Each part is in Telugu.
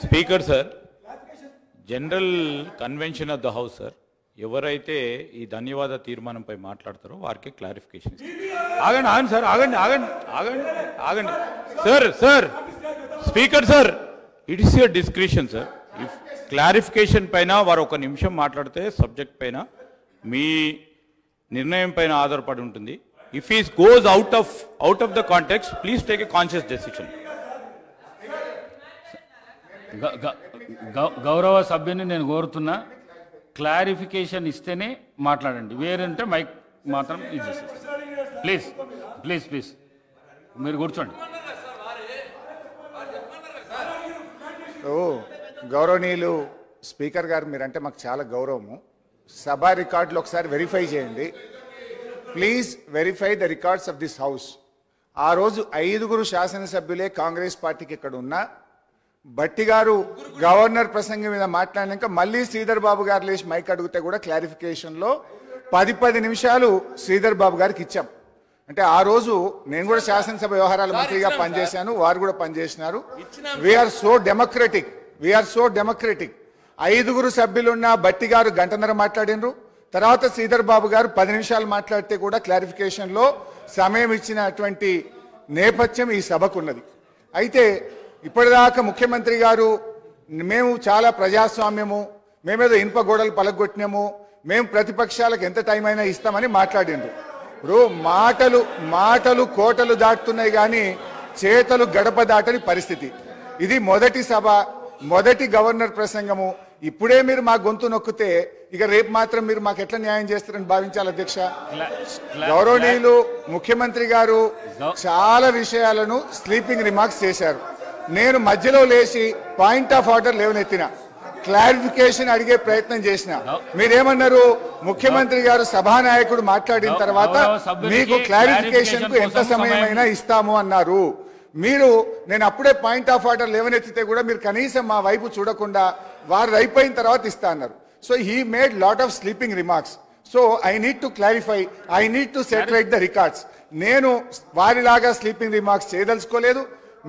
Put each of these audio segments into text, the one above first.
Speaker sir, general convention of the house sir, ఎవరైతే ఈ ధన్యవాద తీర్మానంపై మాట్లాడతారో వారికి క్లారిఫికేషన్. ఆగండి ఆగండి సార్, ఆగండి ఆగండి ఆగండి ఆగండి sir. Sir speaker sir, it is your discretion sir. If clarification పైన వారు ఒక నిమిషం మాట్లాడితే సబ్జెక్ట్ పైన మీ నిర్ణయం పైన ఆధారపడి ఉంటుంది. If is goes out of the context, please take a conscious decision. గౌరవ సభ్యుని నేను కోరుతున్నా, క్లారిఫికేషన్ ఇస్తేనే మాట్లాడండి, వేరంటే మైక్ మాత్రం ఇది చేసేది. ప్లీజ్ ప్లీజ్ ప్లీజ్ మీరు కూర్చోండి. గౌరవనీయులు స్పీకర్ గారు, మీరంటే మాకు చాలా గౌరవము. సభ రికార్డులు ఒకసారి వెరిఫై చేయండి please. Verify the records of this house. ఆ రోజు 5 శాసనసభ్యులే కాంగ్రెస్ పార్టీకి ఇక్కడ ఉన్నా, భట్టి గారు గవర్నర్ ప్రసంగం మీద మాట్లాడినాక మళ్ళీ శ్రీధర్ బాబు గారు లేచి మైక్ అడిగితే కూడా క్లారిఫికేషన్లో 10 నిమిషాలు శ్రీధర్ బాబు గారికి ఇచ్చాం. అంటే ఆ రోజు నేను కూడా శాసనసభ వ్యవహారాల మంత్రిగా పనిచేశాను, వారు కూడా పనిచేసినారు. We're so democratic, we're so democratic. 5 సభ్యులున్న భట్టి గారు గంటన్నర మాట్లాడినరు, తర్వాత శ్రీధర్ బాబు గారు 10 నిమిషాలు మాట్లాడితే కూడా క్లారిఫికేషన్లో సమయం ఇచ్చినటువంటి నేపథ్యం ఈ సభకు ఉన్నది. అయితే ఇప్పటిదాకా ముఖ్యమంత్రి గారు మేము చాలా ప్రజాస్వామ్యము, మేమేదో ఇనుప గోడలు పలగొట్టినాము, మేము ప్రతిపక్షాలకు ఎంత టైం అయినా ఇస్తామని మాట్లాడిండ్రు. ఇప్పుడు మాటలు కోటలు దాటుతున్నాయి కానీ చేతలు గడప దాటని పరిస్థితి. ఇది మొదటి సభ, మొదటి గవర్నర్ ప్రసంగము. ఇప్పుడే మీరు మా గొంతు నొక్కితే ఇక రేపు మాత్రం మీరు మాకు ఎట్లా న్యాయం చేస్తారని భావించాలి అధ్యక్ష. గౌరవనీయులు ముఖ్యమంత్రి గారు చాలా విషయాలను స్లీపింగ్ రిమార్క్స్ చేశారు. నేను మధ్యలో లేచి పాయింట్ ఆఫ్ ఆర్డర్ లేవనెత్తిన, క్లారిఫికేషన్ అడిగే ప్రయత్నం చేసిన. మీరేమన్నారు? ముఖ్యమంత్రి గారు సభానాయకుడు మాట్లాడిన తర్వాత మీకు క్లారిఫికేషన్ కు ఎంత సమయమైనా ఇస్తాము అన్నారు. నేను అప్పుడే పాయింట్ ఆఫ్ ఆర్డర్ లేవనెత్తితే కూడా మీరు కనీసం మా వైపు చూడకుండా వారు అయిపోయిన తర్వాత ఇస్తా అన్నారు. So he made lot of sleeping remarks. So I need to clarify, I need to set right the records. నేను వారిలాగా స్లీపింగ్ రిమార్క్స్ చేయదలుచుకోలేదు.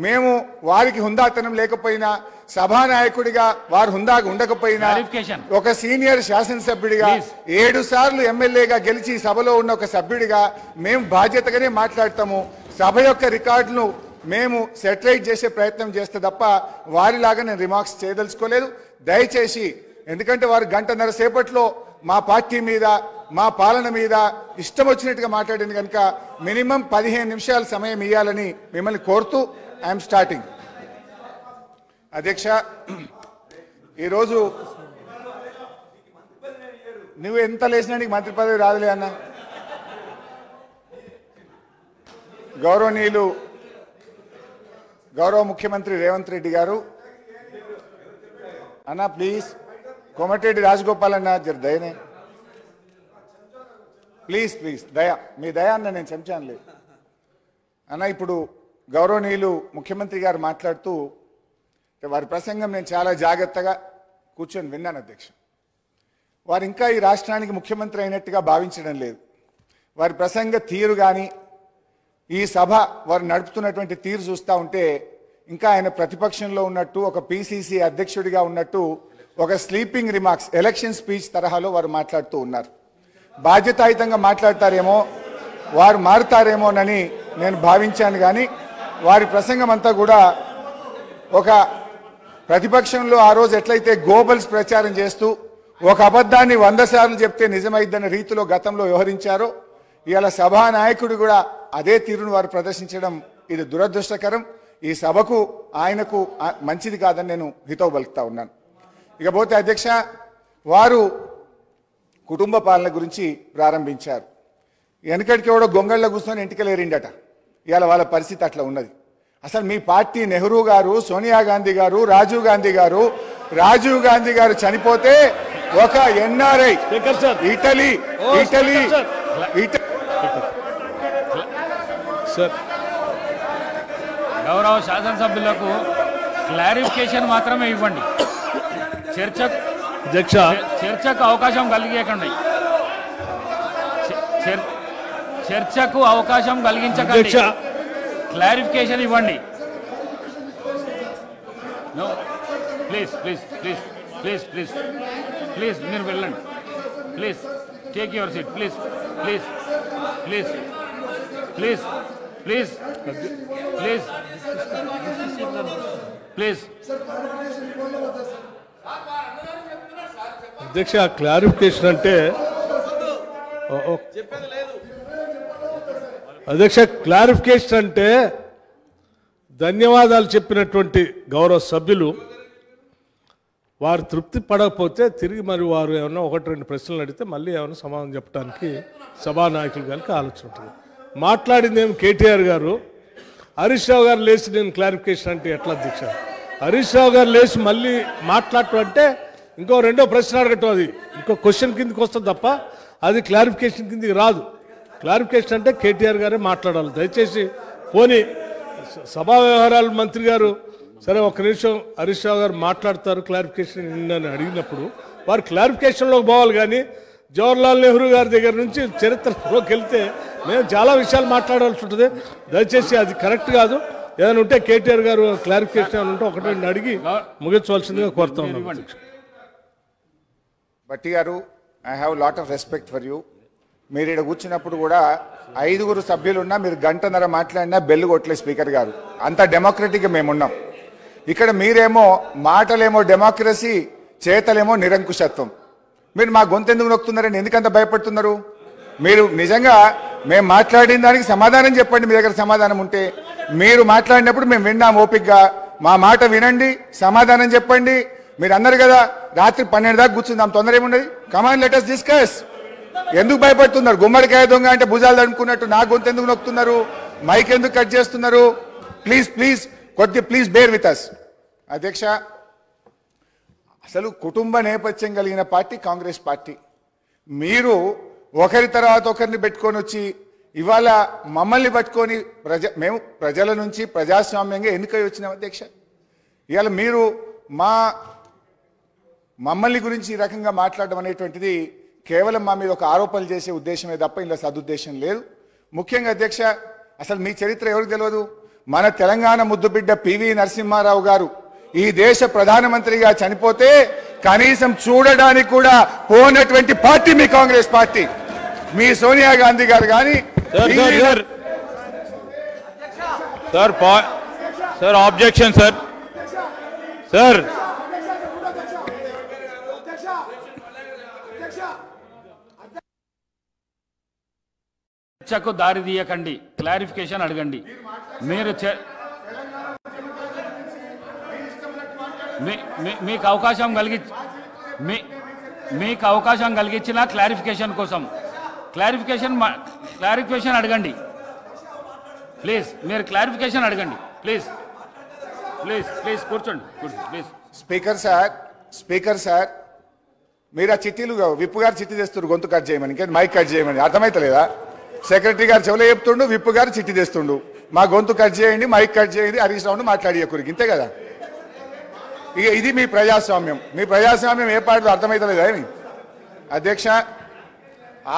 మేము వారికి హుందాతనం లేకపోయినా, సభానాయకుడిగా వారు హుందాగా ఉండకపోయినా, ఒక సీనియర్ శాసనసభ్యుడిగా 7 సార్లు ఎమ్మెల్యేగా గెలిచి సభలో ఉన్న ఒక సభ్యుడిగా మేము బాధ్యతగానే మాట్లాడతాము. సభ యొక్క రికార్డును మేము సెటిలైట్ చేసే ప్రయత్నం చేస్తే తప్ప వారిలాగా నేను రిమార్క్స్ చేయదలుచుకోలేదు. దయచేసి, ఎందుకంటే వారు గంటన్నర సేపట్లో మా పార్టీ మీద, మా పాలన మీద ఇష్టం వచ్చినట్టుగా మాట్లాడింది కనుక మినిమం 15 నిమిషాల సమయం ఇవ్వాలని మిమ్మల్ని కోరుతూ ఐఎమ్ స్టార్టింగ్. అధ్యక్ష, ఈరోజు నువ్వు ఎంత లేచినా నీకు మంత్రి పదవి రాదులే అన్న. గౌరవనీయులు గౌరవ ముఖ్యమంత్రి రేవంత్ రెడ్డి గారు అన్న, ప్లీజ్ కోమటిరెడ్డి రాజగోపాల్ అన్న జర దయనే, ప్లీజ్ ప్లీజ్ దయా, మీ దయా అన్న, నేను చెంచాను లేదు అన్న. ఇప్పుడు గౌరవనీయులు ముఖ్యమంత్రి గారు మాట్లాడుతూ వారి ప్రసంగం నేను చాలా జాగ్రత్తగా కూర్చొని విన్నాను అధ్యక్ష. వారు ఇంకా ఈ రాష్ట్రానికి ముఖ్యమంత్రి అయినట్టుగా భావించడం లేదు. వారి ప్రసంగ తీరు కానీ ఈ సభ వారు నడుపుతున్నటువంటి తీరు చూస్తూ ఉంటే ఇంకా ఆయన ప్రతిపక్షంలో ఉన్నట్టు, ఒక పిసిసి అధ్యక్షుడిగా ఉన్నట్టు, ఒక స్లీపింగ్ రిమార్క్స్, ఎలక్షన్ స్పీచ్ తరహాలో వారు మాట్లాడుతూ ఉన్నారు. బాధ్యతాయుతంగా మాట్లాడతారేమో, వారు మారుతారేమోనని నేను భావించాను. కానీ వారి ప్రసంగం అంతా కూడా ఒక ప్రతిపక్షంలో ఆ రోజు ఎట్లయితే గోబల్స్ ప్రచారం చేస్తూ ఒక అబద్ధాన్ని 100 సార్లు చెప్తే నిజమైద్దన్న రీతిలో గతంలో వ్యవహరించారో, ఇవాళ సభానాయకుడు కూడా అదే తీరును వారు ప్రదర్శించడం ఇది దురదృష్టకరం. ఈ సభకు ఆయనకు మంచిది కాదని నేను హితవు పలుకుతా ఉన్నాను. ఇకపోతే అధ్యక్ష, వారు కుటుంబ పాలన గురించి ప్రారంభించారు. వెనకటికి ఎవడో గొంగళ్ళ కూర్చొని ఇంటికెళ్ళేరిండట. ఇవాళ వాళ్ళ పరిస్థితి అట్లా ఉన్నది. అసలు మీ పార్టీ నెహ్రూ గారు, సోనియా గాంధీ గారు, రాజీవ్ గాంధీ గారు చనిపోతే ఒక ఎన్ఆర్ఐ ఇటలీ గౌరవ శాసనసభ్యులకు క్లారిఫికేషన్ మాత్రమే ఇవ్వండి, చర్చకు అవకాశం కలిగేయకండి. చర్చకు అవకాశం కలిగించకండి. క్లారిఫికేషన్ ఇవ్వండి. No please please please please please please మీరు వెళ్ళండి. Please take your seat. Please please please please please please please. అధ్యక్ష క్లారిఫికేషన్ అంటే అధ్యక్ష క్లారిఫికేషన్ అంటే ధన్యవాదాలు చెప్పినటువంటి గౌరవ సభ్యులు వారు తృప్తి పడకపోతే తిరిగి మరి వారు ఏమన్నా ఒకటి రెండు ప్రశ్నలు అడిగితే మళ్ళీ ఏమైనా సమాధానం చెప్పడానికి సభానాయకులు గారికి ఆలోచన ఉంటుంది. మాట్లాడింది ఏమి కేటీఆర్ గారు, హరీష్ రావు గారు లేచి నేను క్లారిఫికేషన్ అంటే ఎట్లా అధ్యక్ష? హరీష్ రావు గారు లేచి మళ్ళీ మాట్లాడటం అంటే ఇంకో రెండో ప్రశ్న అడగటం, అది ఇంకో క్వశ్చన్ కిందకి వస్తుంది తప్ప అది క్లారిఫికేషన్ కిందకి రాదు. క్లారిఫికేషన్ అంటే కేటీఆర్ గారే మాట్లాడాలి. దయచేసి పోనీ సభా వ్యవహారాల మంత్రి గారు సరే ఒక్క నిమిషం హరీష్ రావు గారు మాట్లాడతారు క్లారిఫికేషన్ అని అడిగినప్పుడు వారు క్లారిఫికేషన్లోకి పోవాలి. కానీ జవహర్లాల్ నెహ్రూ గారి దగ్గర నుంచి చరిత్రలోకి వెళ్తే మేము చాలా విషయాలు మాట్లాడాల్సి ఉంటుంది. దయచేసి అది కరెక్ట్ కాదు. ఏదైనా ఉంటే కేటీఆర్ గారు క్లారిఫికేషన్ ఏమైనా ఉంటే ఒకటి రెండు అడిగి ముగించవలసిందిగా కోరుతా ఉన్నాం. భట్టి గారు, I have lot of respect for you. మీరు ఇక్కడ కూర్చున్నప్పుడు కూడా 5 సభ్యులున్నా మీరు గంటన్నర మాట్లాడినా బెల్లు కొట్టలే స్పీకర్ గారు. అంత డెమోక్రటిక్గా మేమున్నాం. ఇక్కడ మీరేమో మాటలేమో డెమోక్రసీ, చేతలేమో నిరంకుశత్వం. మీరు మా గొంతు ఎందుకు నొక్కుతున్నారని ఎందుకంత భయపడుతున్నారు? మీరు నిజంగా మేము మాట్లాడిన దానికి సమాధానం చెప్పండి. మీ దగ్గర సమాధానం ఉంటే మీరు మాట్లాడినప్పుడు మేము విన్నాం ఓపికగా. మా మాట వినండి, సమాధానం చెప్పండి. మీరు అన్నారు కదా రాత్రి 12 దాకా కూర్చుందాం, తొందర ఏమున్నది? Come on let us discuss. ఎందుకు భయపడుతున్నారు? గుమ్మడికాయ దొంగ అంటే భుజాలు తడుముకున్నట్టు నా గొంతు ఎందుకు నొక్కుతున్నారు? మైక్ ఎందుకు కట్ చేస్తున్నారు? Please please please bear with us. అధ్యక్ష, అసలు కుటుంబ నేపథ్యం కలిగిన పార్టీ కాంగ్రెస్ పార్టీ. మీరు ఒకరి తర్వాత ఒకరిని పెట్టుకొని వచ్చి ఇవాళ మమ్మల్ని పట్టుకొని మేము ప్రజల నుంచి ప్రజాస్వామ్యంగా ఎన్నికై వచ్చినాం అధ్యక్ష. ఇవాళ మీరు మమ్మల్ని గురించి ఈ రకంగా మాట్లాడడం అనేటువంటిది కేవలం మా మీద ఒక ఆరోపణలు చేసే ఉద్దేశమే తప్ప ఇందులో సదుద్దేశం లేదు. ముఖ్యంగా అధ్యక్ష, అసలు మీ చరిత్ర ఎవరికి తెలియదు? మన తెలంగాణ ముద్దుబిడ్డ పివి నరసింహారావు గారు ఈ దేశ ప్రధానమంత్రిగా చనిపోతే కనీసం చూడడానికి కూడా పోనటువంటి పార్టీ మీ కాంగ్రెస్ పార్టీ. మీ సోనియా గాంధీ గారు కానీ సార్ ఆబ్జెక్షన్ సార్. సార్ చర్చకు దారి తీయకండి, క్లారిఫికేషన్ అడగండి. మీరు మీకు అవకాశం కలిగించిన క్లారిఫికేషన్ కోసం క్లారిఫికేషన్ అడగండి. ప్లీజ్ మీరు క్లారిఫికేషన్ అడగండి. ప్లీజ్ ప్లీజ్ ప్లీజ్ కూర్చోండి ప్లీజ్. స్పీకర్ సార్ మీరు ఆ చిట్టీలు విప్పు గారు చిట్టి తెస్తున్నారు గొంతు కట్ చేయమని, ఇంకా మైక్ కట్ చేయమని. అర్థమైతలేదా? సెక్రటరీ గారు చెవులో చెప్తుండు, విప్పు గారు చిట్టి తెస్తుండు. మా గొంతు కట్ చేయండి, మైక్ కట్ చేయండి, హరీష్ రావును మాట్లాడియకూరికి, ఇంతే కదా. ఇక ఇది మీ ప్రజాస్వామ్యం. మీ ప్రజాస్వామ్యం ఏ పార్టీలో అర్థమైతలేదా ఏమి? అధ్యక్ష,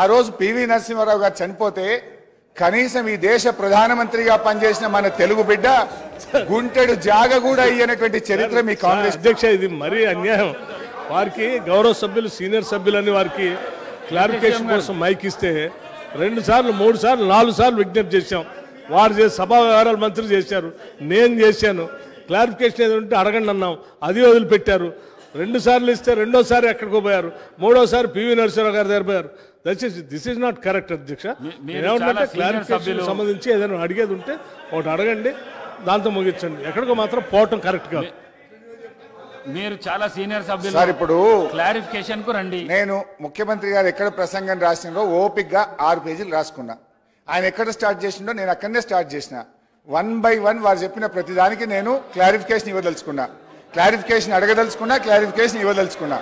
ఆ రోజు పివి నరసింహారావు గారు చనిపోతే కనీసం ఈ దేశ ప్రధానమంత్రిగా పనిచేసిన మన తెలుగు బిడ్డ గుంటెడు జాగ కూడా ఇయ్యనటువంటి చరిత్ర మీ కాంగ్రెస్. అధ్యక్ష, ఇది మరీ అన్యాయం. వారికి గౌరవ సభ్యులు సీనియర్ సభ్యులని వారికి క్లారిఫికేషన్ కోసం మైక్ ఇస్తే 2 సార్లు 3 సార్లు 4 సార్లు విజ్ఞప్తి చేశాం. వారు సభా వ్యవహారాల మంత్రి చేశారు, నేను చేశాను. క్లారిఫికేషన్ ఏదో ఉంటే అడగండి అన్నాం, అది వదిలిపెట్టారు. 2 సార్లు ఇస్తే రెండోసారి ఎక్కడికో పోయారు, మూడోసారి పివి నరసింహారావు గారి దగ్గర పోయారు. దయచేసి దిస్ ఈజ్ నాట్ కరెక్ట్ అధ్యక్ష. ఏమంటే క్లారిఫికేషన్ సంబంధించి ఏదైనా అడిగేది ఉంటే ఒకటి అడగండి, దాంతో ముగించండి. ఎక్కడికో మాత్రం పోవటం కరెక్ట్ కాదు. మీరు చాలా సీనియర్ సభ్యులు సార్. ఇప్పుడు క్లారిఫికేషన్ కు రండి. నేను ముఖ్యమంత్రి గారు ఎక్కడ ప్రసంగం రాసినో ఓపిక్గా 6 పేజీలు రాసుకున్నా. ఆయన ఎక్కడ స్టార్ట్ చేసిండో నేను అక్కడనే స్టార్ట్ చేసిన. 1 by 1 వారు చెప్పిన ప్రతిదానికి నేను క్లారిఫికేషన్ ఇవ్వదలుచుకున్నా, క్లారిఫికేషన్ అడగదలుచుకున్నా, క్లారిఫికేషన్ ఇవ్వదలుచుకున్నా.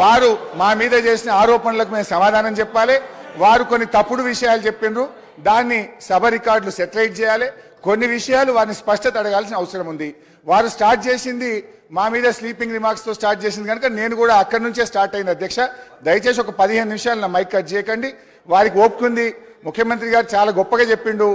వారు మా మీద చేసిన ఆరోపణలకు మేము సమాధానం చెప్పాలి. వారు కొన్ని తప్పుడు విషయాలు చెప్పిండ్రు, దాన్ని సభ రికార్డులు సెటిలైట్ చేయాలి. కొన్ని విషయాలు వారిని స్పష్టత అడగాల్సిన అవసరం ఉంది. వారు స్టార్ట్ చేసింది మా మీద స్లీపింగ్ రిమార్క్స్తో స్టార్ట్ చేసింది కనుక నేను కూడా అక్కడి నుంచే స్టార్ట్ అయింది అధ్యక్ష. దయచేసి ఒక 15 నిమిషాలు నా మైక్ కట్ చేయకండి. వారికి ఓపుకుంది. ముఖ్యమంత్రి గారు చాలా గొప్పగా చెప్పిండు,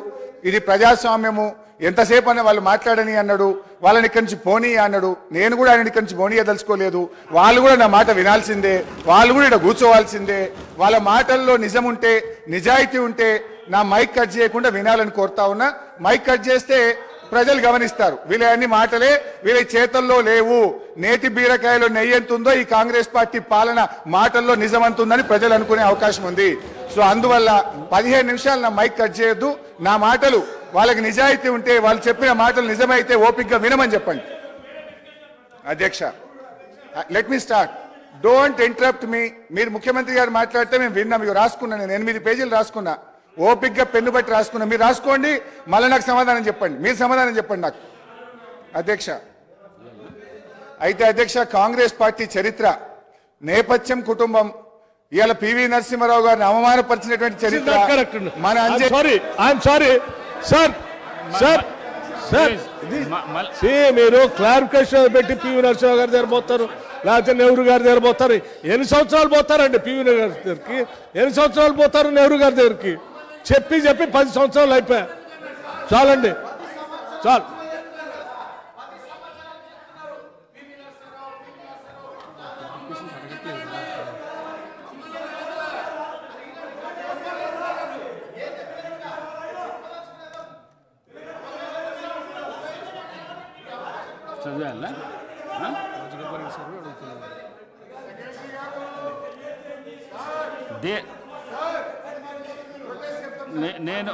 ఇది ప్రజాస్వామ్యము, ఎంతసేపు అన్న వాళ్ళు మాట్లాడని అన్నాడు, వాళ్ళని ఇక్కడి నుంచి పోనీ అన్నాడు. నేను కూడా ఆయన ఇక్కడి నుంచి పోనీయదలుచుకోలేదు. వాళ్ళు కూడా నా మాట వినాల్సిందే, వాళ్ళు కూడా ఇక్కడ కూర్చోవాల్సిందే. వాళ్ళ మాటల్లో నిజం ఉంటే, నిజాయితీ ఉంటే నా మైక్ కట్ చేయకుండా వినాలని కోరుతా ఉన్నా. మైక్ కట్ చేస్తే ప్రజలు గమనిస్తారు, వీళ్ళ అన్ని మాటలే వీళ్ళ చేతల్లో లేవు. నేతి బీరకాయలో నెయ్యి ఎంతుందో ఈ కాంగ్రెస్ పార్టీ పాలన మాటల్లో నిజమంతుందని ప్రజలు అనుకునే అవకాశం ఉంది. సో అందువల్ల 15 నిమిషాలు నా మైక్ కట్ చేయొద్దు. నా మాటలు వాళ్ళకి నిజాయితీ ఉంటే, వాళ్ళు చెప్పిన మాటలు నిజమైతే ఓపికగా వినమని చెప్పండి. అధ్యక్ష, let me start. Don't interrupt me. మీరు ముఖ్యమంత్రి గారు మాట్లాడితే మేము విన్నాం. ఇవి రాసుకున్నా, నేను 8 పేజీలు రాసుకున్నా, ఓపికగా పెన్ను బట్టి రాసుకున్నా. మీరు రాసుకోండి, మళ్ళీ నాకు సమాధానం చెప్పండి. మీరు సమాధానం చెప్పండి నాకు. అధ్యక్ష, అయితే అధ్యక్ష, కాంగ్రెస్ పార్టీ చరిత్ర, నేపథ్యం, కుటుంబం, ఇవాళ పివి నరసింహారావు గారిని అవమానపరిచినటువంటి చరిత్ర మన మీరు క్లారిఫికేషన్ పెట్టి పివి నరసింహారావు గారి దగ్గర పోతారు, లేకపోతే నెహ్రూ గారి దగ్గర పోతారు. ఎన్ని సంవత్సరాలు పోతారండి పివి గారి దగ్గరికి? ఎన్ని సంవత్సరాలు పోతారు నెహ్రూ గారి దగ్గరికి? చెప్పి 10 సంవత్సరాలు అయిపోయా. చాలండి, చాలు. చదివాలా? నేను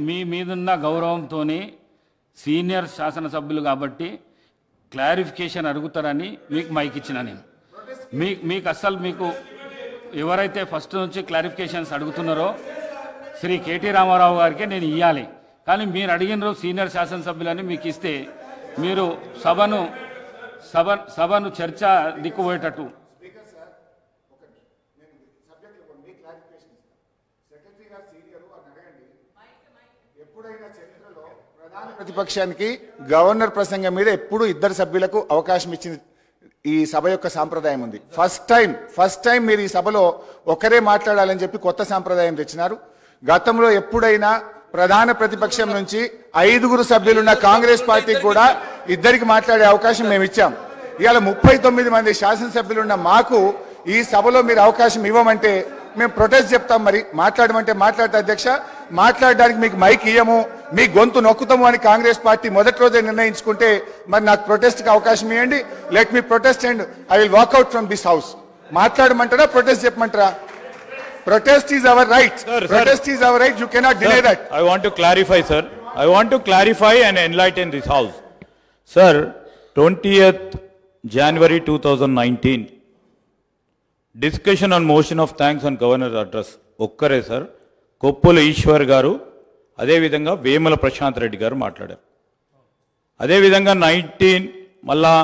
మీ మీదున్న గౌరవంతో సీనియర్ శాసనసభ్యులు కాబట్టి క్లారిఫికేషన్ అడుగుతారని మీకు మైక్ ఇచ్చిన. నేను మీకు అస్సలు మీకు ఎవరైతే ఫస్ట్ నుంచి క్లారిఫికేషన్స్ అడుగుతున్నారో శ్రీ కేటీ రామారావు గారికి నేను ఇవ్వాలి. కానీ మీరు అడిగిన సీనియర్ శాసనసభ్యులని మీకు ఇస్తే మీరు సభను చర్చ దిక్కుపోయేటట్టు. ప్రతిపక్షానికి గవర్నర్ ప్రసంగం మీద ఎప్పుడు 2 సభ్యులకు అవకాశం ఇచ్చింది ఈ సభ యొక్క సాంప్రదాయం ఉంది. ఫస్ట్ టైం మీరు ఈ సభలో ఒకరే మాట్లాడాలని చెప్పి కొత్త సాంప్రదాయం తెచ్చినారు. గతంలో ఎప్పుడైనా ప్రధాన ప్రతిపక్షం నుంచి 5 సభ్యులున్న కాంగ్రెస్ పార్టీకి కూడా 2 మాట్లాడే అవకాశం మేము ఇచ్చాం. ఇవాళ 39 మంది శాసనసభ్యులున్న మాకు ఈ సభలో మీరు అవకాశం ఇవ్వమంటే మేము ప్రొటెస్ట్ చెప్తాం. మరి మాట్లాడమంటే మాట్లాడతా అధ్యక్ష. మాట్లాడడానికి మీకు మైక్ ఇయ్యము, మీ గొంతు నొక్కుతాము అని కాంగ్రెస్ పార్టీ మొదటి రోజే నిర్ణయించుకుంటే మరి నాకు ప్రొటెస్ట్కి అవకాశం ఇవ్వండి. Let me protest and I will walkout from this house. మాట్లాడమంటారా, ప్రొటెస్ట్ చెప్పమంటారా? Protest is our right. Protest is our right. You cannot deny that. I want to clarify, sir. I want to clarify and enlighten this house. Sir, 20th January 2019, discussion on motion of thanks on governor's address. ఒక్కరే సార్, కొప్పుల ఈశ్వర్ గారు, అదేవిధంగా వేముల ప్రశాంత్ రెడ్డి గారు మాట్లాడారు. అదేవిధంగా 19 మళ్ళా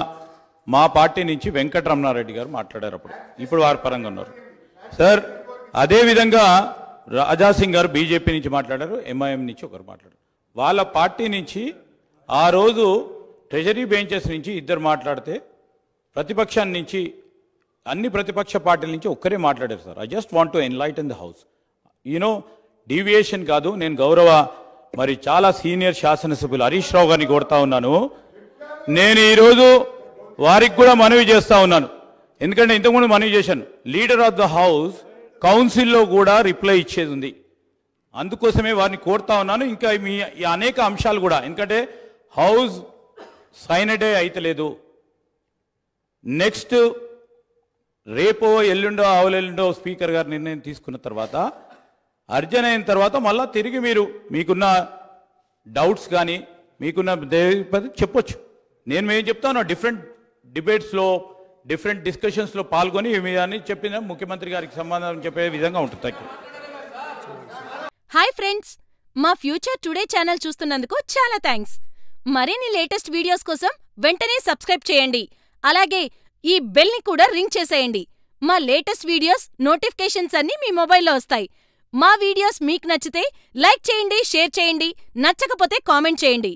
మా పార్టీ నుంచి వెంకటరమణారెడ్డి గారు మాట్లాడారు. ఇప్పుడు వారి పరంగా ఉన్నారు సార్. అదేవిధంగా రాజాసింగ్ గారు బీజేపీ నుంచి మాట్లాడారు, ఎంఐఎం నుంచి ఒకరు మాట్లాడారు. వాళ్ళ పార్టీ నుంచి ఆ రోజు ట్రెజరీ బెంచెస్ నుంచి 2 మాట్లాడితే ప్రతిపక్షాన్ని నుంచి అన్ని ప్రతిపక్ష పార్టీల నుంచి ఒక్కరే మాట్లాడారు sir. I just want to enlighten the house. You know deviation కాదు. నేను గౌరవ మరి చాలా సీనియర్ శాసనసభ్యులు హరీష్ రావు గారిని కోరుతా ఉన్నాను. నేను ఈరోజు వారికి కూడా మనవి చేస్తా ఉన్నాను. ఎందుకంటే ఇంతకుముందు మనవి చేశాను, లీడర్ ఆఫ్ ద హౌస్ కౌన్సిల్లో కూడా రిప్లై ఇచ్చేది ఉంది. అందుకోసమే వారిని కోరుతా ఉన్నాను. ఇంకా మీ అనేక అంశాలు కూడా, ఎందుకంటే హౌస్ సైనడే అయితలేదు. నెక్స్ట్ రేపో ఎల్లుండో ఆవులెల్లుండో స్పీకర్ గారు నిర్ణయం తీసుకున్న తర్వాత అర్జన్ అయిన తర్వాత మళ్ళీ తిరిగి మీరు మీకున్న డౌట్స్ కానీ మీకున్న చెప్పొచ్చు. నేను ఏం చెప్తాను, డిఫరెంట్ డిబేట్స్లో డిఫరెంట్ డిస్కషన్స్లో పాల్గొని అని చెప్పిన ముఖ్యమంత్రి గారికి సమాధానం చెప్పే విధంగా ఉంటుంది. హాయ్ ఫ్రెండ్స్, మా ఫ్యూచర్ టుడే ఛానల్ చూస్తున్నందుకు చాలా థ్యాంక్స్. మరిన్ని లేటెస్ట్ వీడియోస్ కోసం వెంటనే సబ్స్క్రైబ్ చేయండి. అలాగే ఈ బెల్ని కూడా రింగ్ చేసేయండి. మా లేటెస్ట్ వీడియోస్ నోటిఫికేషన్స్ అన్నీ మీ మొబైల్లో వస్తాయి. మా వీడియోస్ మీకు నచ్చితే లైక్ చేయండి, షేర్ చేయండి, నచ్చకపోతే కామెంట్ చేయండి.